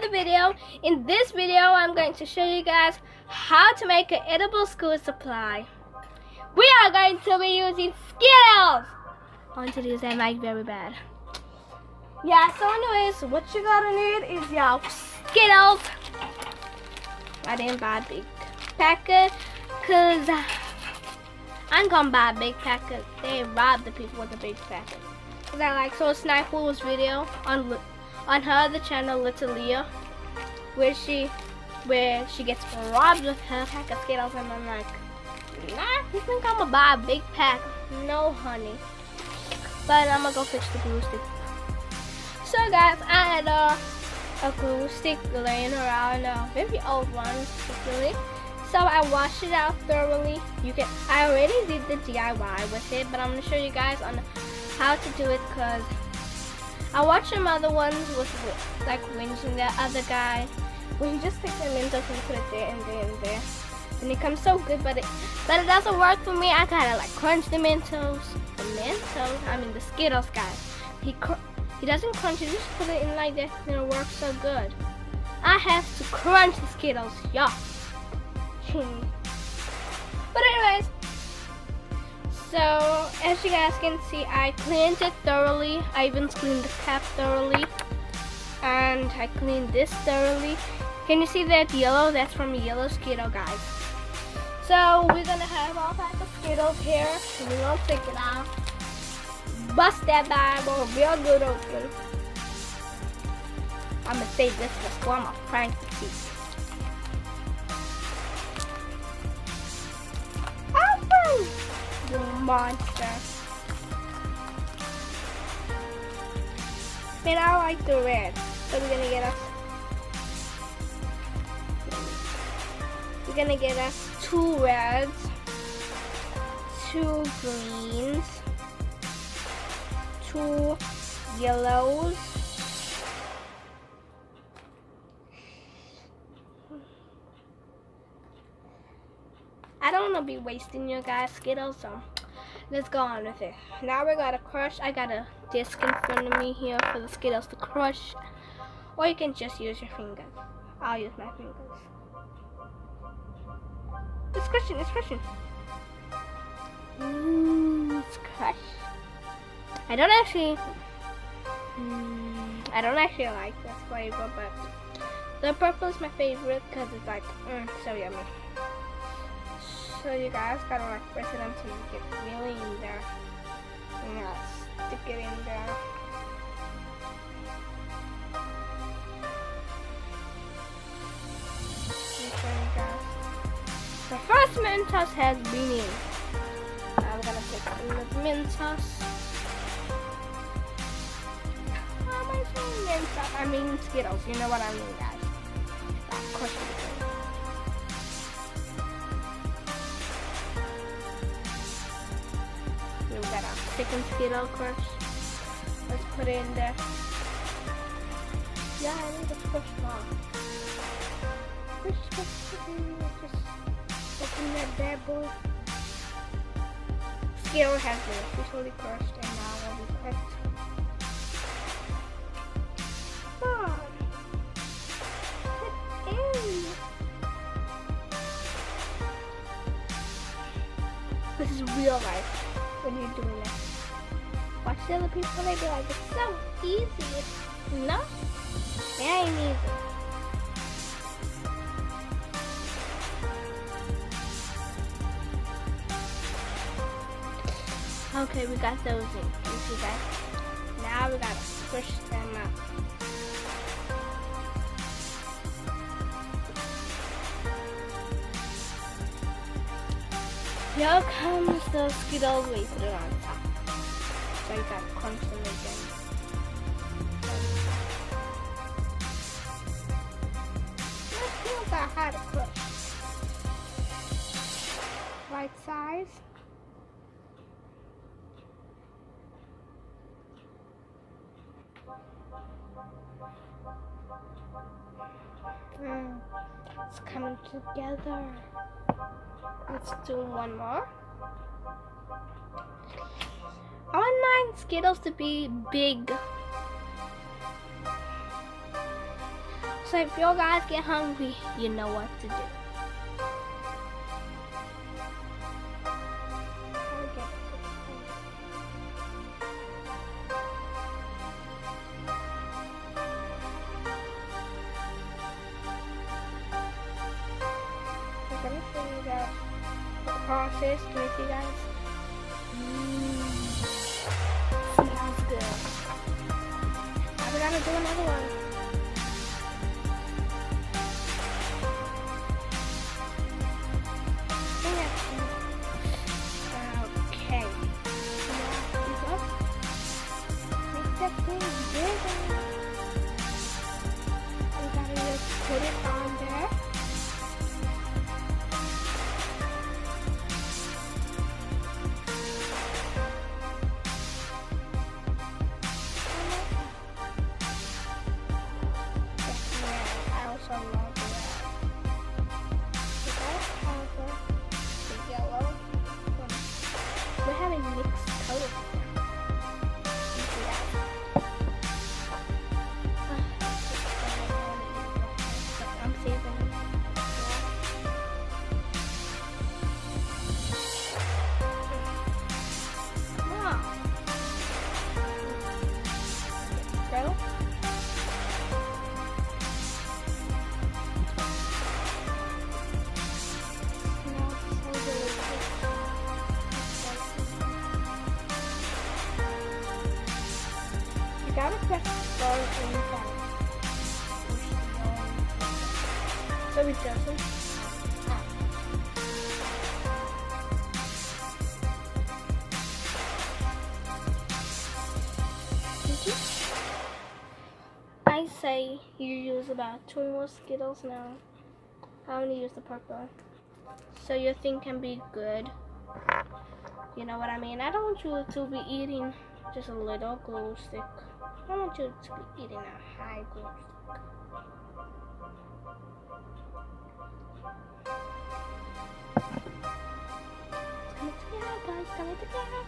another video. In this video, I'm going to show you guys how to make an edible school supply. We are going to be using Skittles. I want to use that mic very bad. Yeah, so anyways, what you gotta need is your Skittles. I didn't buy a big packet because I'm gonna buy a big packet. They rob the people with a big packet. Cause I like so Sniper's video on her other channel, Little Leah, where she gets robbed with her pack of Skittles, and I'm like, nah, you think I'm gonna buy a big pack? No, honey. But I'm gonna go fix the glue stick. So guys, I had a glue stick laying around, a very old one, really. So I washed it out thoroughly. I already did the DIY with it, but I'm gonna show you guys on how to do it because I watched some other ones with like wings and that other guy where he just takes the Mentos and put it there and there and there, and it comes so good, but it doesn't work for me. I gotta like crunch the Mentos. I mean the Skittles, guys. He doesn't crunch it, just put it in like that and it works so good. I have to crunch the Skittles, y'all. But anyways, so as you guys can see, I cleaned it thoroughly. I even cleaned the cap thoroughly, and I cleaned this thoroughly. Can you see that yellow? That's from a yellow Skittle, guys. So we're gonna have all types of Skittles here. We're gonna take it out, bust that Bible real good open. I'm gonna save this for school. I'm gonna prank the teacher. The monster. And I like the red. So we're gonna get us 2 reds, 2 greens, 2 yellows, I don't want to be wasting your guys' Skittles, so let's go on with it. Now we're gonna crush. I got a disc in front of me here for the Skittles to crush, or you can just use your fingers. I'll use my fingers. It's crushing. It's crushing. Ooh, it's crushed. I don't actually like this flavor, but the purple is my favorite because it's like so yummy. So you guys gotta like press it until you get really in there. And now stick it in there. Let me show you guys. The first Mentos has been in. Now I'm gonna take the Mentos. How am I saying Mentos? I mean Skittles. You know what I mean, guys. Of course you do. We got our second Skittle crush. Let's put it in there. Yeah, I need to push more. Push. Just open that bad boy. Skittle has been officially crushed and now will be cracked. Oh. This is real life. When you're doing that, watch the other people, they be like, it's so easy. No, it ain't easy. Okay, we got those in. You see that? Now we gotta push them out. Here comes the Skittles. Wait, put it on top. So you gotta crunch them again. Let's see about how to crush. Right size. It's coming together. Let's do one more. I want my Skittles to be big. So if you guys get hungry, you know what to do. Let me show you guys the process. Can you see, guys? Smells good. Now we're gonna do another one. Okay. Now make that thing bigger. We gotta just put it on there. We're having mixed colors. I'm saving it. Wow. Go. You gotta press start inside. So it doesn't. I say you use about 2 more Skittles now. I only use the purple. So your thing can be good. You know what I mean? I don't want you to be eating just a little glue stick. I want you to be eating a high glue stick. It's coming together, guys. Coming together.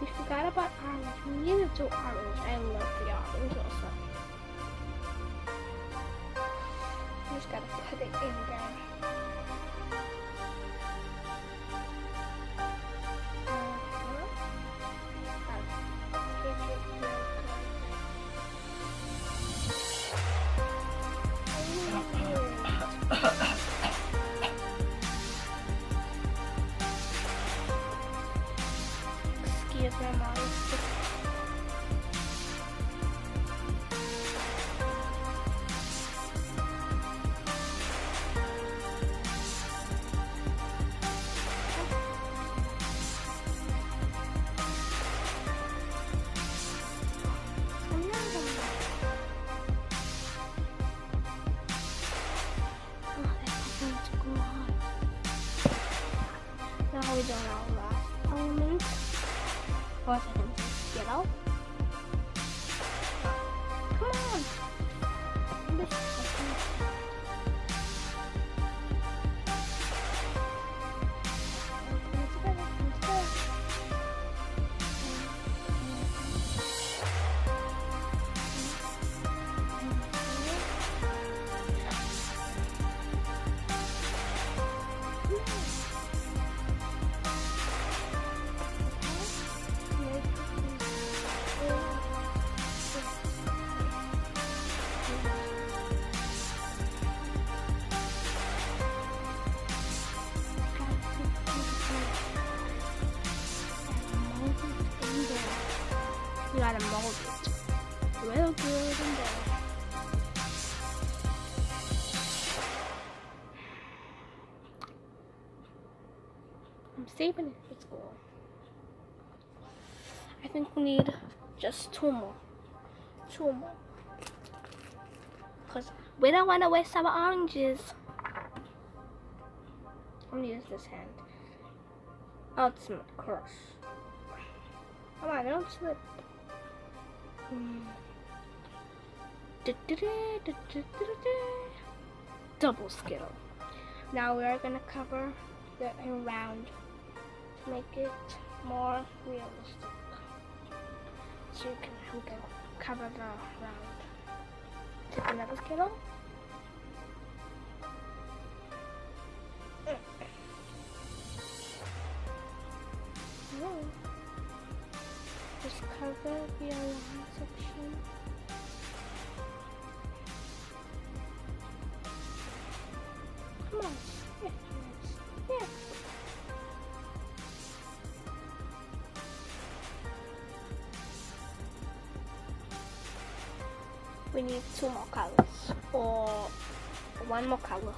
We forgot about orange. We need to do orange. I love the orange also. You just gotta put it in there. Excuse my mom. Now we don't know last element. What's it? Skittle? Come on! You gotta mold it real good in there. I'm saving it for school. I think we need just 2 more. 2 more. Because we don't want to waste our oranges. I'm gonna use this hand. Oh, it's not crush. Come on, don't slip. Double Skittle. Now we are gonna cover the round to make it more realistic. So you can cover the round. Take another Skittle. Just cover the alarm section. Come on. Yeah. We need 2 more colors, or 1 more color.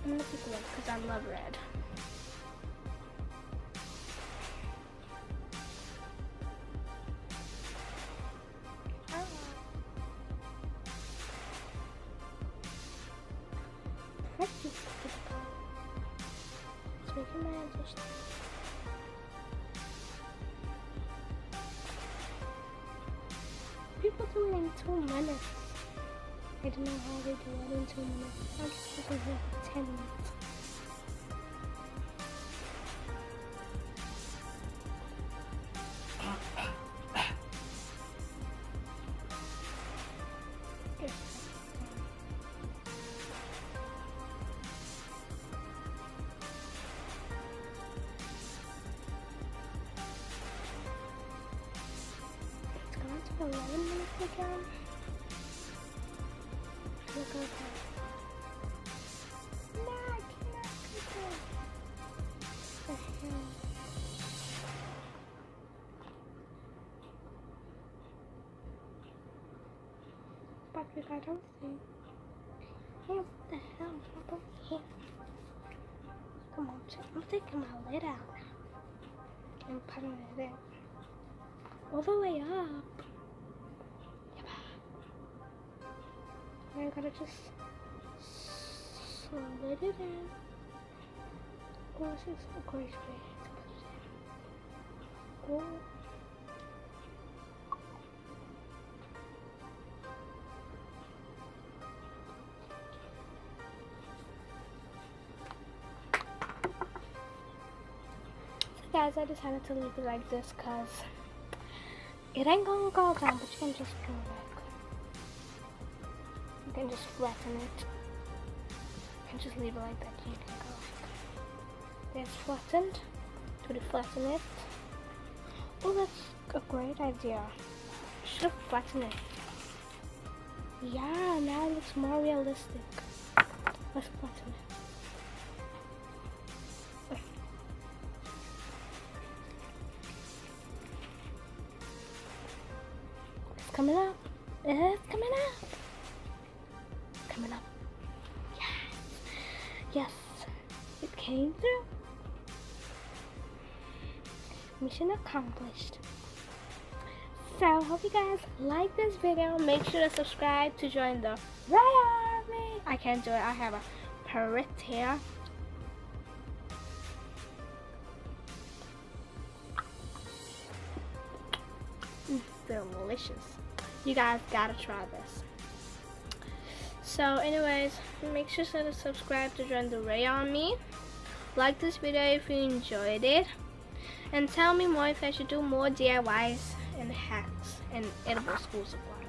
I'm gonna pick red because I love red. It's making my hands. People do it in 2 minutes. I don't know how they do it in 2 minutes. I guess I can do it for 10 minutes. It's going to be 11 minutes again. Look at that. No, I cannot control. What the hell? Patrick, I don't see. Hey, what the hell? What over here? Come on, I'm taking my lid out now. I'm putting it in. All the way up. I gotta just slide it in. Oh, this is a great way to put it in. Oh. So guys, I decided to leave it like this because it ain't gonna go down, but you can just go back. You can just flatten it. You can just leave it like that. You can go like that's flattened. To flatten it. Oh, that's a great idea. Should have flattened it. Yeah, now it looks more realistic. Let's flatten it. It's coming up. It's coming up. Coming up. Yes. Yes. It came through. Mission accomplished. So, hope you guys like this video. Make sure to subscribe to join the Ray Army. I can't do it. I have a parrot here. Delicious. You guys gotta try this. So anyways, make sure to subscribe to join the Ray Army. Like this video if you enjoyed it. And tell me more if I should do more DIYs and hacks and edible school supplies.